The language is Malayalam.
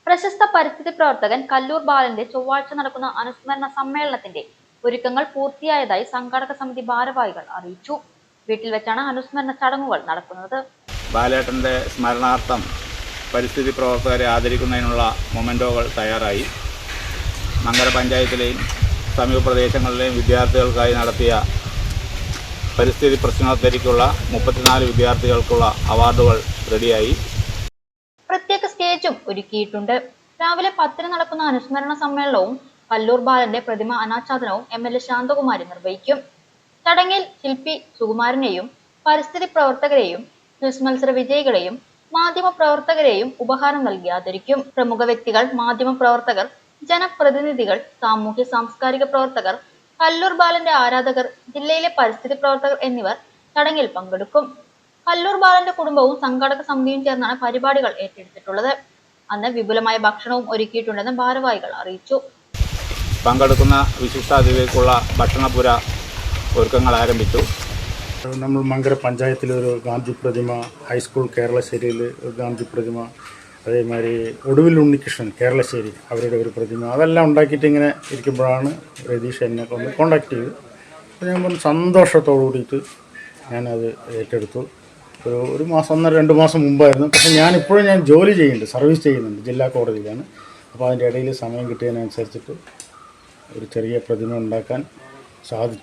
പ്രശസ്ത പരിസ്ഥിതി പ്രവർത്തകൻ കല്ലൂർ ബാലന്റെ ചൊവ്വാഴ്ച നടക്കുന്ന അനുസ്മരണ സമ്മേളനത്തിന്റെ ഒരുക്കങ്ങൾ പൂർത്തിയായതായി സംഘാടക സമിതി ഭാരവാഹികൾ അറിയിച്ചു. വീട്ടിൽ വെച്ചാണ് അനുസ്മരണ ചടങ്ങുകൾ നടക്കുന്നത്. ബാലേട്ടന്റെ സ്മരണാർത്ഥം പരിസ്ഥിതി പ്രവർത്തകരെ ആദരിക്കുന്നതിനുള്ള മൊമെന്റോകൾ തയ്യാറായി. മങ്കര പഞ്ചായത്തിലെയും സമീപ പ്രദേശങ്ങളിലെയും വിദ്യാർത്ഥികൾക്കായി നടത്തിയ പരിസ്ഥിതി പ്രശ്നോത്തരിക്കുള്ള 34 വിദ്യാർത്ഥികൾക്കുള്ള അവാർഡുകൾ റെഡിയായി. പ്രത്യേക സ്റ്റേജും ഒരുക്കിയിട്ടുണ്ട്. രാവിലെ 10 നടക്കുന്ന അനുസ്മരണ സമ്മേളനവും കല്ലൂർ ബാലന്റെ പ്രതിമ അനാച്ഛാദനവും MLA ശാന്തകുമാരി നിർവഹിക്കും. ചടങ്ങിൽ ശില്പി സുകുമാരനെയും പരിസ്ഥിതി പ്രവർത്തകരെയും ക്വിസ് മത്സര വിജയികളെയും മാധ്യമ പ്രവർത്തകരെയും ഉപഹാരം നൽകി ആദരിക്കും. പ്രമുഖ വ്യക്തികൾ, മാധ്യമ പ്രവർത്തകർ, ജനപ്രതിനിധികൾ, സാമൂഹ്യ സാംസ്കാരിക പ്രവർത്തകർ, കല്ലൂർ ബാലന്റെ ആരാധകർ, ജില്ലയിലെ പരിസ്ഥിതി പ്രവർത്തകർ എന്നിവർ ചടങ്ങിൽ പങ്കെടുക്കും. കല്ലൂർ ബാലന്റെ കുടുംബവും സംഘാടക സമിതിയും ചേർന്നാണ് പരിപാടികൾ ഏറ്റെടുത്തിട്ടുള്ളത്. അന്ന് വിപുലമായ ഭക്ഷണവും ഒരുക്കിയിട്ടുണ്ടെന്ന് ഭാരവാഹികൾ അറിയിച്ചു. പങ്കെടുക്കുന്ന വിശിഷ്ടാതിഥികൾക്കുള്ള ഭക്ഷണപുര ഒരുക്കങ്ങൾ ആരംഭിച്ചു. നമ്മൾ മങ്കര പഞ്ചായത്തിലൊരു ഗാന്ധി പ്രതിമ, ഹൈസ്കൂൾ കേരളശ്ശേരിയിൽ ഒരു ഗാന്ധി പ്രതിമ, അതേമാതിരി ഒടുവിൽ ഉണ്ണികൃഷ്ണൻ കേരളശ്ശേരി അവരുടെ ഒരു പ്രതിമ, അതെല്ലാം ഉണ്ടാക്കിയിട്ട് ഇങ്ങനെ ഇരിക്കുമ്പോഴാണ് രതീഷ് എന്നെ ഒന്ന് കോണ്ടാക്ട് ചെയ്ത്. അപ്പോൾ ഞാൻ പറഞ്ഞു സന്തോഷത്തോടു കൂടിയിട്ട് ഞാനത് ഏറ്റെടുത്തു. ഒരു മാസം 1-2 മാസം മുമ്പായിരുന്നു. പക്ഷേ ഞാൻ ജോലി ചെയ്യുന്നുണ്ട്, സർവീസ് ചെയ്യുന്നുണ്ട്, ജില്ലാ കോടതിയിലാണ്. അപ്പോൾ അതിൻ്റെ ഇടയിൽ സമയം കിട്ടിയതിനനുസരിച്ചിട്ട് ഒരു ചെറിയ പ്രതിമ ഉണ്ടാക്കാൻ സാധിച്ചു.